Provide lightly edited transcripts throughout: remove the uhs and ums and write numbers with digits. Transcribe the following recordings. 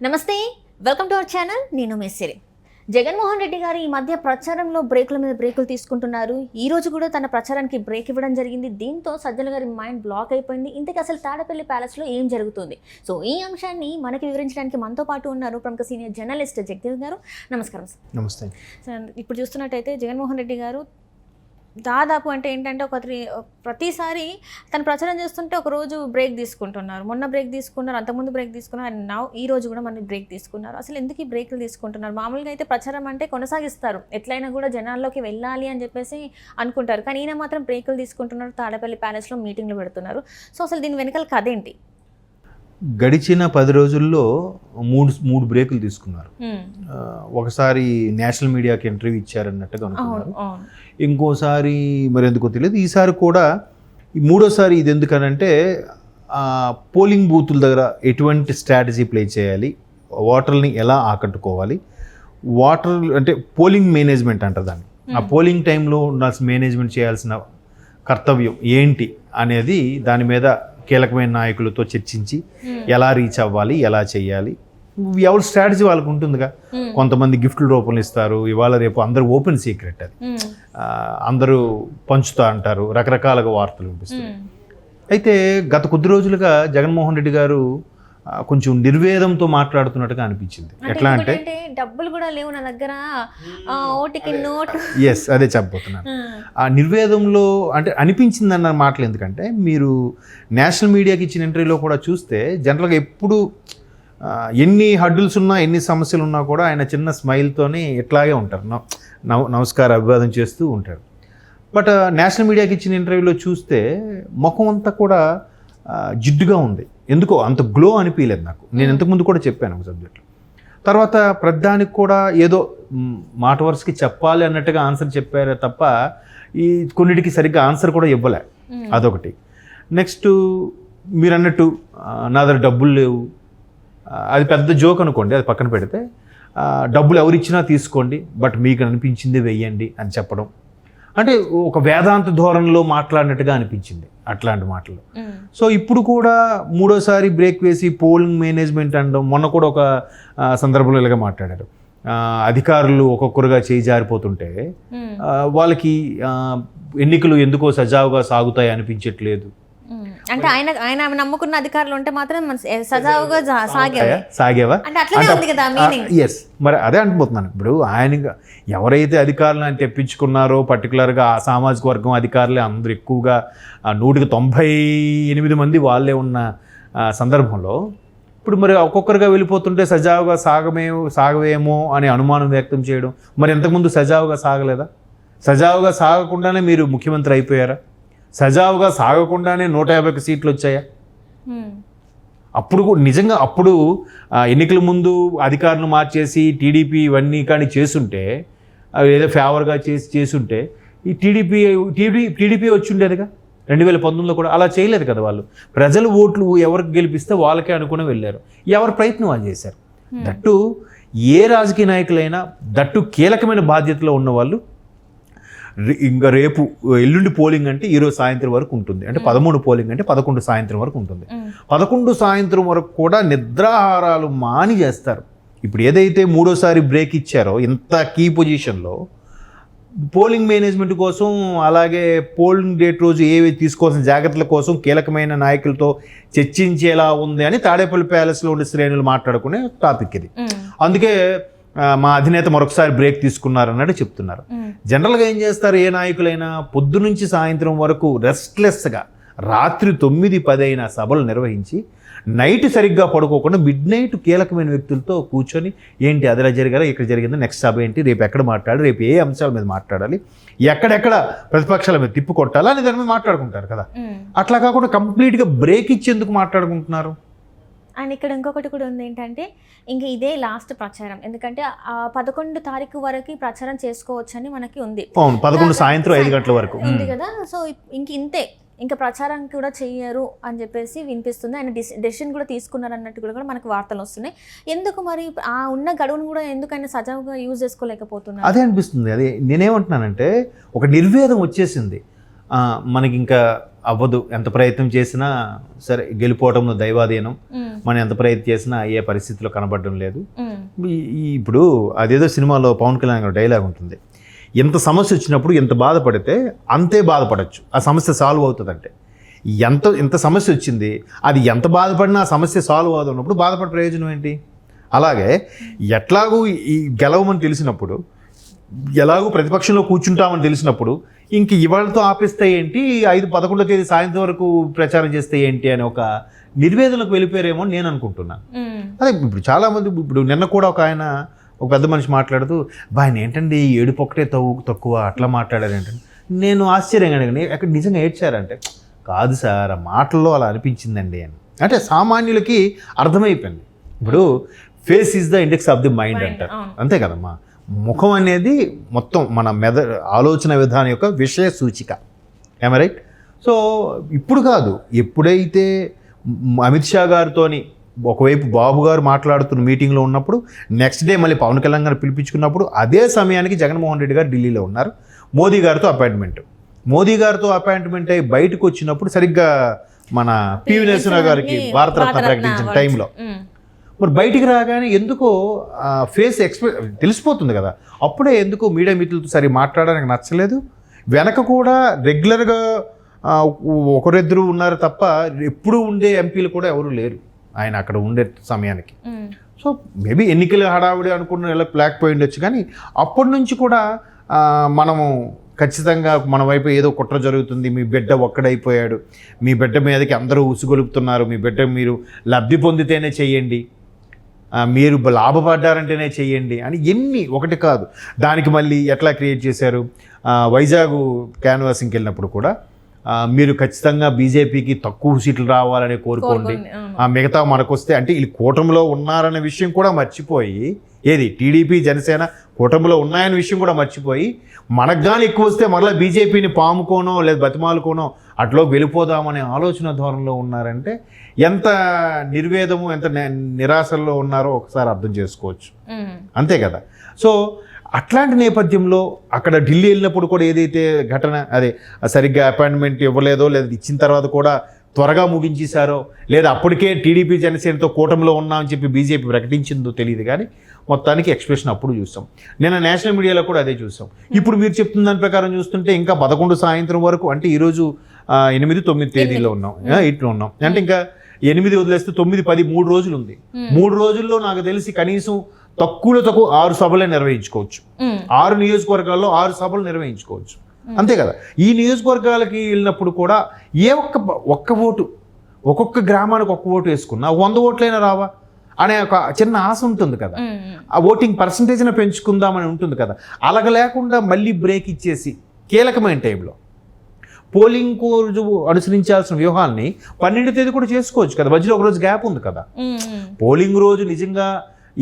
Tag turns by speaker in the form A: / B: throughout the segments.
A: నమస్తే, welcome to our channel. నేను మెస్సిరి. జగన్మోహన్ రెడ్డి గారు ఈ మధ్య ప్రచారంలో బ్రేకుల మీద బ్రేకులు తీసుకుంటున్నారు. ఈ రోజు కూడా తన ప్రచారానికి బ్రేక్ ఇవ్వడం జరిగింది. దీంతో సజ్జల గారి మైండ్ బ్లాక్ అయిపోయింది. ఇంతకీ అసలు తాడేపల్లి ప్యాలెస్లో ఏం జరుగుతుంది? సో ఈ అంశాన్ని మనకి వివరించడానికి మనతో పాటు ఉన్నారు ప్రముఖ సీనియర్ జర్నలిస్ట్ జగదేవ్ గారు. నమస్కారం సార్.
B: నమస్తే
A: సార్, ఇప్పుడు చూస్తున్నట్టయితే జగన్మోహన్ రెడ్డి గారు దాదాపు అంటే ఏంటంటే ప్రతిసారి తను ప్రచారం చేస్తుంటే ఒకరోజు బ్రేక్ తీసుకుంటున్నారు. మొన్న బ్రేక్ తీసుకున్నారు, అంతకుముందు బ్రేక్ తీసుకున్నారు, అండ్ ఈ రోజు కూడా మన బ్రేక్ తీసుకున్నారు. అసలు ఎందుకు ఈ బ్రేక్లు తీసుకుంటున్నారు? మామూలుగా అయితే ప్రచారం అంటే కొనసాగిస్తారు, ఎట్లయినా కూడా జనాల్లోకి వెళ్ళాలి అని చెప్పేసి అనుకుంటారు. కానీ ఈయన మాత్రం బ్రేకులు తీసుకుంటున్నారు, తాడేపల్లి ప్యాలెస్లో మీటింగ్లు పెడుతున్నారు. సో అసలు దీని వెనకాల కథ ఏంటి?
B: గడిచిన 10 రోజుల్లో మూడు బ్రేకులు తీసుకున్నారు. ఒకసారి నేషనల్ మీడియాకి ఇంటర్వ్యూ ఇచ్చారన్నట్టుగా అనుకున్నారు. ఇంకోసారి మరి ఎందుకో తెలియదు. ఈసారి కూడా మూడోసారి ఇది ఎందుకనంటే పోలింగ్ బూతుల దగ్గర ఎటువంటి స్ట్రాటజీ ప్లే చేయాలి, ఓటర్ని ఎలా ఆకట్టుకోవాలి, అంటే పోలింగ్ మేనేజ్మెంట్ అంటారు దాన్ని. ఆ పోలింగ్ టైంలో ఉండాల్సిన మేనేజ్మెంట్ చేయాల్సిన కర్తవ్యం ఏంటి అనేది దాని మీద కీలకమైన నాయకులతో చర్చించి ఎలా రీచ్ అవ్వాలి, ఎలా చేయాలి, ఎవరి స్ట్రాటజీ వాళ్ళకు ఉంటుందిగా. కొంతమంది గిఫ్ట్ల రూపంలో ఇస్తారు, ఇవాళ రేపు అందరూ ఓపెన్ సీక్రెట్, అది అందరూ పంచుతా అంటారు, రకరకాలుగా వార్తలు వినిపిస్తాయి. అయితే గత కొద్ది రోజులుగా జగన్మోహన్ రెడ్డి గారు కొంచెం నిర్వేదంతో మాట్లాడుతున్నట్టుగా అనిపించింది. ఎట్లా అంటే
A: డబ్బులు కూడా లేవు నా దగ్గర, ఓటికి నోట్.
B: ఎస్, అదే చెప్పబోతున్నాను. ఆ నిర్వేదంలో అంటే అనిపించింది అన్న మాటలు ఎందుకంటే, మీరు నేషనల్ మీడియాకి ఇచ్చిన ఇంటర్వ్యూలో కూడా చూస్తే జనరల్గా ఎప్పుడు ఎన్ని హడ్డుల్స్ ఉన్నా, ఎన్ని సమస్యలు ఉన్నా కూడా ఆయన చిన్న స్మైల్తోనే ఇట్లాగే ఉంటారు, నమస్కారం అభివాదం చేస్తూ ఉంటారు. బట్ నేషనల్ మీడియాకి ఇచ్చిన ఇంటర్వ్యూలో చూస్తే ముఖం అంతా కూడా జిడ్డుగా ఉంది. ఎందుకో అంత గ్లో అనిపించలేదు నాకు. నేను ఇంతకుముందు కూడా చెప్పాను ఒక సబ్జెక్ట్లో. తర్వాత ప్రధానికి కూడా ఏదో మాట వరుసకి చెప్పాలి అన్నట్టుగా ఆన్సర్ చెప్పారే తప్ప ఈ కొన్నిటికి సరిగ్గా ఆన్సర్ కూడా ఇవ్వలే. అదొకటి. నెక్స్ట్ మీరు అన్నట్టు నా దగ్గర డబ్బులు లేవు, అది పెద్ద జోక్ అనుకోండి, అది పక్కన పెడితే డబ్బులు ఎవరిచ్చినా తీసుకోండి, బట్ మీకు అనిపించింది వెయ్యండి అని చెప్పడం అంటే ఒక వేదాంత ధోరణిలో మాట్లాడినట్టుగా అనిపించింది అట్లాంటి మాటలు. సో ఇప్పుడు కూడా మూడోసారి బ్రేక్ వేసి పోలింగ్ మేనేజ్మెంట్ అనడం. మొన్న కూడా ఒక సందర్భంలో ఇలాగా మాట్లాడారు, అధికారులు ఒక్కొక్కరుగా చేయి జారిపోతుంటే వాళ్ళకి ఎన్నికలు ఎందుకో సజావుగా సాగుతాయి అనిపించట్లేదు.
A: అంటే ఆయన నమ్ముకున్న అధికారులు ఉంటే మాత్రం సజావుగా
B: సాగేవా
A: అంటే అట్లనే ఉంది కదా మీనింగ్.
B: ఎస్, మరి అదే అంటుపోతున్నాను. ఇప్పుడు ఆయన ఎవరైతే అధికారులను ఆయన తెప్పించుకున్నారో, పర్టికులర్గా ఆ సామాజిక వర్గం అధికారులే అందరూ ఎక్కువగా 198 మంది వాళ్ళే ఉన్న సందర్భంలో ఇప్పుడు మరి ఒక్కొక్కరుగా వెళ్ళిపోతుంటే సజావుగా సాగవేమో అనే అనుమానం వ్యక్తం చేయడం. మరి ఇంతకుముందు సజావుగా సాగలేదా? సజావుగా సాగకుండానే మీరు ముఖ్యమంత్రి అయిపోయారా? సజావుగా సాగకుండానే 150 సీట్లు వచ్చాయా? అప్పుడు నిజంగా అప్పుడు ఎన్నికల ముందు అధికారులు మార్చేసి టీడీపీ ఇవన్నీ కానీ చేసుంటే, ఏదో ఫేవర్గా చేసుంటే ఈ టీడీపీ వచ్చి ఉండేదిగా. 2019లో కూడా అలా చేయలేదు కదా వాళ్ళు. ప్రజల ఓట్లు ఎవరికి గెలిపిస్తే వాళ్ళకే అనుకుని వెళ్ళారు, ఎవరి ప్రయత్నం వాళ్ళు చేశారు. దట్టు ఏ రాజకీయ నాయకులైనా, దట్టు కీలకమైన బాధ్యతలో ఉన్నవాళ్ళు ఇంకా రేపు ఎల్లుండి పోలింగ్ అంటే ఈరోజు సాయంత్రం వరకు ఉంటుంది, అంటే 13 పోలింగ్ అంటే 11 సాయంత్రం వరకు ఉంటుంది. 11 సాయంత్రం వరకు కూడా నిద్రాహారాలు మాని చేస్తారు. ఇప్పుడు ఏదైతే మూడోసారి బ్రేక్ ఇచ్చారో ఇంత కీ పొజిషన్లో పోలింగ్ మేనేజ్మెంట్ కోసం, అలాగే పోలింగ్ డేట్ రోజు ఏవి తీసుకోవాల్సిన జాగ్రత్తల కోసం కీలకమైన నాయకులతో చర్చించేలా ఉంది అని తాడేపల్లి ప్యాలెస్లో ఉండే శ్రేణులు మాట్లాడుకునే టాపిక్ ఇది. అందుకే మా అధినేత మరొకసారి బ్రేక్ తీసుకున్నారు అన్నట్టు చెప్తున్నారు. జనరల్గా ఏం చేస్తారు, ఏ నాయకులైనా పొద్దు నుంచి సాయంత్రం వరకు రెస్ట్లెస్గా రాత్రి 9-10 అయినా సభలు నిర్వహించి నైట్ సరిగ్గా పడుకోకుండా మిడ్ నైట్ కీలకమైన వ్యక్తులతో కూర్చొని ఏంటి అదిలా జరిగారా, ఇక్కడ జరిగిందా, నెక్స్ట్ సభ ఏంటి, రేపు ఎక్కడ మాట్లాడాలి, రేపు ఏ అంశాల మీద మాట్లాడాలి, ఎక్కడెక్కడ ప్రతిపక్షాల మీద తిప్పు కొట్టాలా అని దాని మీద మాట్లాడుకుంటారు కదా. అట్లా కాకుండా కంప్లీట్గా బ్రేక్ ఇచ్చేందుకు మాట్లాడుకుంటున్నారు.
A: అండ్ ఇక్కడ ఇంకొకటి కూడా ఉంది ఏంటంటే, ఇంక ఇదే లాస్ట్ ప్రచారం. ఎందుకంటే 11 తారీఖు వరకు ప్రచారం చేసుకోవచ్చని మనకి ఉంది.
B: 11 సాయంత్రం 5 గంటల వరకు
A: ఉంది కదా. సో ఇంతే, ఇంకా ప్రచారం కూడా చెయ్యరు అని చెప్పేసి వినిపిస్తుంది. ఆయన డెసిషన్ కూడా తీసుకున్నారు అన్నట్టు కూడా మనకు వార్తలు వస్తున్నాయి. ఎందుకు మరి ఆ ఉన్న గడువును కూడా ఎందుకు ఆయన సజావుగా యూజ్ చేసుకోలేకపోతున్నారు?
B: అదే అనిపిస్తుంది. అదే నేనేమంటున్నానంటే, ఒక నిర్వేదం వచ్చేసింది మనకి. ఇంకా అవ్వదు, ఎంత ప్రయత్నం చేసినా సరే గెలిపోవటంలో దైవాధీనం, మనం ఎంత ప్రయత్నం చేసినా అయ్యే పరిస్థితిలో కనబడడం లేదు. ఇప్పుడు అదేదో సినిమాలో పవన్ కళ్యాణ్ గారి డైలాగ్ ఉంటుంది, ఎంత సమస్య వచ్చినప్పుడు ఎంత బాధపడితే అంతే బాధపడచ్చు, ఆ సమస్య సాల్వ్ అవుతుందంటే. ఎంత సమస్య వచ్చింది, అది ఎంత బాధపడినా ఆ సమస్య సాల్వ్ అవుతున్నప్పుడు బాధపడే ప్రయోజనం ఏంటి? అలాగే ఎట్లాగూ ఈ గెలవమని తెలిసినప్పుడు, ఎలాగూ ప్రతిపక్షంలో కూర్చుంటామని తెలిసినప్పుడు ఇంక ఇవాళతో ఆపేస్తే ఏంటి, 5-11 తేదీ సాయంత్రం వరకు ప్రచారం చేస్తే ఏంటి అని ఒక నిర్వేదనకు వెళ్ళిపోయారేమో అని నేను అనుకుంటున్నాను. అదే ఇప్పుడు చాలామంది, ఇప్పుడు నిన్న కూడా ఒక పెద్ద మనిషి మాట్లాడుతూ, ఆయన ఏంటండి ఏడుపు ఒకటే తక్కువ అట్లా మాట్లాడారు ఏంటంటే, నేను ఆశ్చర్యంగా అడిగాను, అక్కడ నిజంగా ఏడ్చారంటే, కాదు సార్ ఆ మాటల్లో అలా అనిపించిందండి అని. అంటే సామాన్యులకి అర్థమైపోయింది. ఇప్పుడు face is the index of the mind అంటారు, అంతే కదమ్మా. ముఖం అనేది మొత్తం మన ఆలోచన విధానం యొక్క విషయ సూచిక, ఏమ రైట్? సో ఇప్పుడు కాదు, ఎప్పుడైతే అమిత్ షా గారితోని ఒకవైపు బాబు గారు మాట్లాడుతున్న మీటింగ్లో ఉన్నప్పుడు, నెక్స్ట్ డే మళ్ళీ పవన్ కళ్యాణ్ గారు పిలిపించుకున్నప్పుడు, అదే సమయానికి జగన్మోహన్ రెడ్డి గారు ఢిల్లీలో ఉన్నారు, మోదీ గారితో అపాయింట్మెంట్ అయ్యి బయటకు వచ్చినప్పుడు సరిగ్గా మన పివి నరసింహరావు గారికి భారతరత్న ప్రకటించిన టైంలో మరి బయటికి రాగానే ఎందుకో ఫేస్ తెలిసిపోతుంది కదా, అప్పుడే ఎందుకో మీడియా మిత్రులతో సరి మాట్లాడడానికి నచ్చలేదు. వెనక కూడా రెగ్యులర్గా ఒకరిద్దరు ఉన్నారు తప్ప ఎప్పుడూ ఉండే ఎంపీలు కూడా ఎవరు లేరు ఆయన అక్కడ ఉండే సమయానికి. సో మేబీ ఎన్నికల హడావిడి అనుకున్న లేకపోయి ఉండొచ్చు, కానీ అప్పటి నుంచి కూడా మనము ఖచ్చితంగా మన వైపు ఏదో కుట్ర జరుగుతుంది, మీ బిడ్డ ఒక్కడైపోయాడు, మీ బిడ్డ మీదకి అందరూ ఉసుగొలుపుతున్నారు, మీ బిడ్డ మీరు లబ్ధి పొందితేనే చెయ్యండి, మీరు లాభపడ్డారంటేనే చెయ్యండి అని ఒకటి కాదు. దానికి మళ్ళీ ఎట్లా క్రియేట్ చేశారు, వైజాగ్ క్యాన్వాసింగ్కి వెళ్ళినప్పుడు కూడా మీరు ఖచ్చితంగా బీజేపీకి తక్కువ సీట్లు రావాలని కోరుకోండి, మిగతా మనకు వస్తే అంటే వీళ్ళు కూటమిలో ఉన్నారనే విషయం కూడా మర్చిపోయి, ఏది టీడీపీ జనసేన కూటమిలో ఉన్నాయనే విషయం కూడా మర్చిపోయి, మనకు కానీ ఎక్కువ వస్తే మరలా బీజేపీని పాముకోనో లేదా బతిమాలుకోనో అట్లో వెళ్ళిపోదామనే ఆలోచన ధోరణిలో ఉన్నారంటే ఎంత నిర్వేదము, ఎంత నిరాశల్లో ఉన్నారో ఒకసారి అర్థం చేసుకోవచ్చు, అంతే కదా. సో అట్లాంటి నేపథ్యంలో అక్కడ ఢిల్లీ వెళ్ళినప్పుడు కూడా ఏదైతే ఘటన, అదే సరిగ్గా అపాయింట్మెంట్ ఇవ్వలేదో, లేదా ఇచ్చిన తర్వాత కూడా త్వరగా ముగించేశారో, లేదా అప్పటికే టీడీపీ జనసేనతో కూటమిలో ఉన్నామని చెప్పి బీజేపీ ప్రకటించిందో తెలియదు, కానీ మొత్తానికి ఎక్స్ప్రెషన్ అప్పుడు చూసాం. నిన్న నేషనల్ మీడియాలో కూడా అదే చూసాం. ఇప్పుడు మీరు చెప్తున్న దాని ప్రకారం చూస్తుంటే ఇంకా 11 సాయంత్రం వరకు, అంటే ఈరోజు 8-9 తేదీలో ఉన్నాం, ఇట్లో ఉన్నాం, అంటే ఇంకా 8 వదిలేస్తే 9, 10 3 రోజులు ఉంది. 3 రోజుల్లో నాకు తెలిసి కనీసం తక్కువ 6 సభలే నిర్వహించుకోవచ్చు, 6 నియోజకవర్గాల్లో 6 సభలు నిర్వహించుకోవచ్చు, అంతే కదా. ఈ నియోజకవర్గాలకి వెళ్ళినప్పుడు కూడా ఒక్క ఓటు, ఒక్కొక్క గ్రామానికి ఒక్క ఓటు వేసుకున్నా 100 ఓట్లైనా రావా అనే ఒక చిన్న ఆశ ఉంటుంది కదా, ఆ ఓటింగ్ పర్సంటేజ్ని పెంచుకుందామని ఉంటుంది కదా. అలాగ లేకుండా మళ్ళీ బ్రేక్ ఇచ్చేసి కీలకమైన టైంలో పోలింగ్ రోజు అనుసరించాల్సిన వ్యూహాన్ని 12వ తేదీ కూడా చేసుకోవచ్చు కదా, మధ్యలో ఒక రోజు గ్యాప్ ఉంది కదా. పోలింగ్ రోజు నిజంగా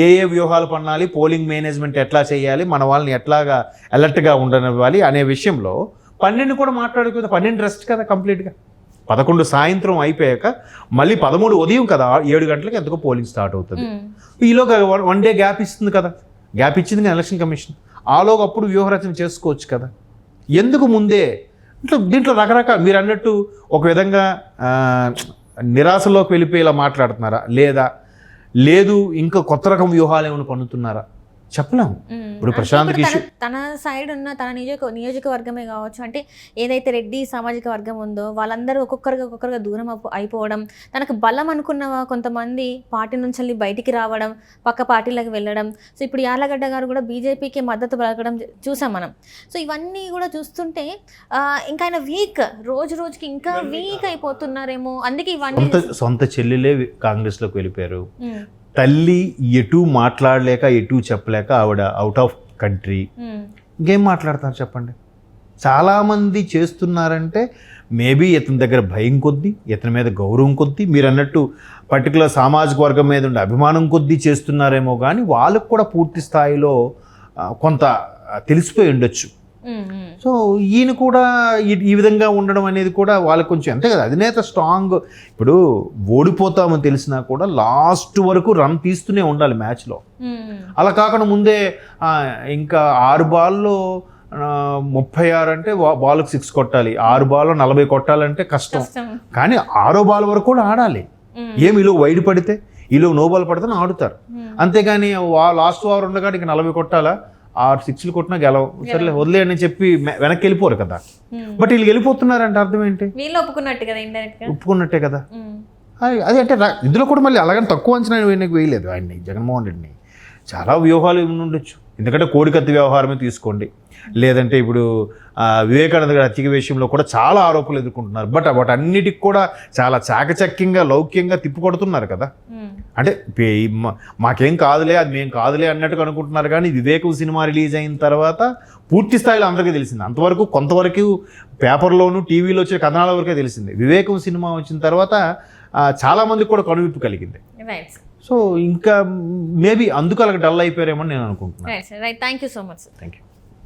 B: ఏ వ్యూహాలు పన్నాలి, పోలింగ్ మేనేజ్మెంట్ ఎట్లా చేయాలి, మన వాళ్ళని ఎట్లాగా అలర్ట్గా ఉండనివ్వాలి అనే విషయంలో 12 కూడా మాట్లాడుకుంటే 12 రెస్ట్ కదా కంప్లీట్గా. 11 సాయంత్రం అయిపోయాక మళ్ళీ 13 ఉదయం కదా 7 గంటలకు ఎంతకో పోలింగ్ స్టార్ట్ అవుతుంది. ఈలోగా 1 డే గ్యాప్ ఇస్తుంది కదా, గ్యాప్ ఇచ్చింది ఎలక్షన్ కమిషన్. ఆలోగా అప్పుడు వ్యూహరచన చేసుకోవచ్చు కదా, ఎందుకు ముందే? దీంట్లో రకరకాల, మీరు అన్నట్టు ఒక విధంగా నిరాశలోకి వెళ్ళిపోయి ఇలా మాట్లాడుతున్నారా, లేదు ఇంకా కొత్త రకం వ్యూహాలు ఏమైనా పన్నుతున్నారా చెప్పలేము. ఇప్పుడు ప్రశాంత్ కిషోర్
A: తన సైడ్ ఉన్న తన నియోజకవర్గమే కావచ్చు, అంటే ఏదైతే రెడ్డి సామాజిక వర్గం ఉందో వాళ్ళందరూ ఒక్కొక్కరుగా దూరం అయిపోవడం, తనకు బలం అనుకున్న కొంతమంది పార్టీ నుంచి బయటికి రావడం, పక్క పార్టీలకు వెళ్ళడం. సో ఇప్పుడు యార్లగడ్డ గారు కూడా బీజేపీకి మద్దతు పలకడం చూసాం మనం. సో ఇవన్నీ కూడా చూస్తుంటే ఇంకా ఆయన రోజుకి ఇంకా వీక్ అయిపోతున్నారేమో, అందుకే ఇవన్నీ.
B: సొంత చెల్లెలే కాంగ్రెస్లోకి వెళ్ళిపోయారు, తల్లి ఎటు మాట్లాడలేక ఎటు చెప్పలేక ఆవిడ అవుట్ ఆఫ్ కంట్రీ, ఇంకేం మాట్లాడతారు చెప్పండి. చాలామంది చేస్తున్నారంటే మేబీ ఇతని దగ్గర భయం కొద్దీ, ఇతని మీద గౌరవం కొద్దీ, మీరు అన్నట్టు పర్టికులర్ సామాజిక వర్గం మీద ఉండే అభిమానం కొద్దీ చేస్తున్నారేమో, కానీ వాళ్ళకు కూడా పూర్తి స్థాయిలో కొంత తెలిసిపోయి ఉండొచ్చు. సో ఈయన కూడా ఈ విధంగా ఉండడం అనేది కూడా వాళ్ళకి కొంచెం, అంతే కదా, అధినేత స్ట్రాంగ్. ఇప్పుడు ఓడిపోతామని తెలిసినా కూడా లాస్ట్ వరకు రన్ తీస్తూనే ఉండాలి మ్యాచ్లో. అలా కాకుండా ముందే ఇంకా 6 బాల్లో 36 అంటే బాల్కి 6 కొట్టాలి, 6 బాల్ 40 కొట్టాలంటే కష్టం. కానీ 6వ బాల్ వరకు కూడా ఆడాలి. ఏమి ఈలో వైడ్ పడితే, ఈలో నో బాల్ పడితే ఆడుతారు. అంతేగాని లాస్ట్ ఓవర్ ఉండగా ఇంక 40 కొట్టాలా, 6 6లు కొట్టినా గెలవు, సర్లే వదిలే అని చెప్పి వెనక్కి వెళ్ళిపోరు కదా. బట్ వీళ్ళు వెళ్ళిపోతున్నారంటే అర్థం ఏంటి?
A: వీళ్ళు ఒప్పుకున్నట్టు కదా, ఇండైరెక్ట్ గా
B: ఒప్పుకున్నట్టే కదా. అది అంటే ఇందులో కూడా మళ్ళీ అలాగని తక్కువ అంచనా వేయలేదు ఆయన్ని, జగన్మోహన్ రెడ్డిని. చాలా వ్యూహాలు ఉండొచ్చు. ఎందుకంటే కోడికత్తి వ్యవహారమే తీసుకోండి, లేదంటే ఇప్పుడు వివేకానంద గారి హత్య విషయంలో కూడా చాలా ఆరోపణలు ఎదుర్కొంటున్నారు. బట్ వాటన్నిటికి కూడా చాలా చాకచక్యంగా లౌక్యంగా తిప్పికొడుతున్నారు కదా. అంటే మాకేం కాదులే, అది మేము కాదులే అన్నట్టుగా అనుకుంటున్నారు. కానీ వివేకం సినిమా రిలీజ్ అయిన తర్వాత పూర్తి స్థాయిలో అందరికీ తెలిసింది. అంతవరకు కొంతవరకు పేపర్లోను టీవీలో వచ్చే కథనాల వరకే తెలిసింది. వివేకం సినిమా వచ్చిన తర్వాత చాలామందికి కూడా కనువిప్పు కలిగింది. సో ఇంకా మేబీ అందుకు అలాగ డల్ అయిపోయారేమో నేను అనుకుంటున్నాను.
A: Right, thank you so much.
B: Thank you.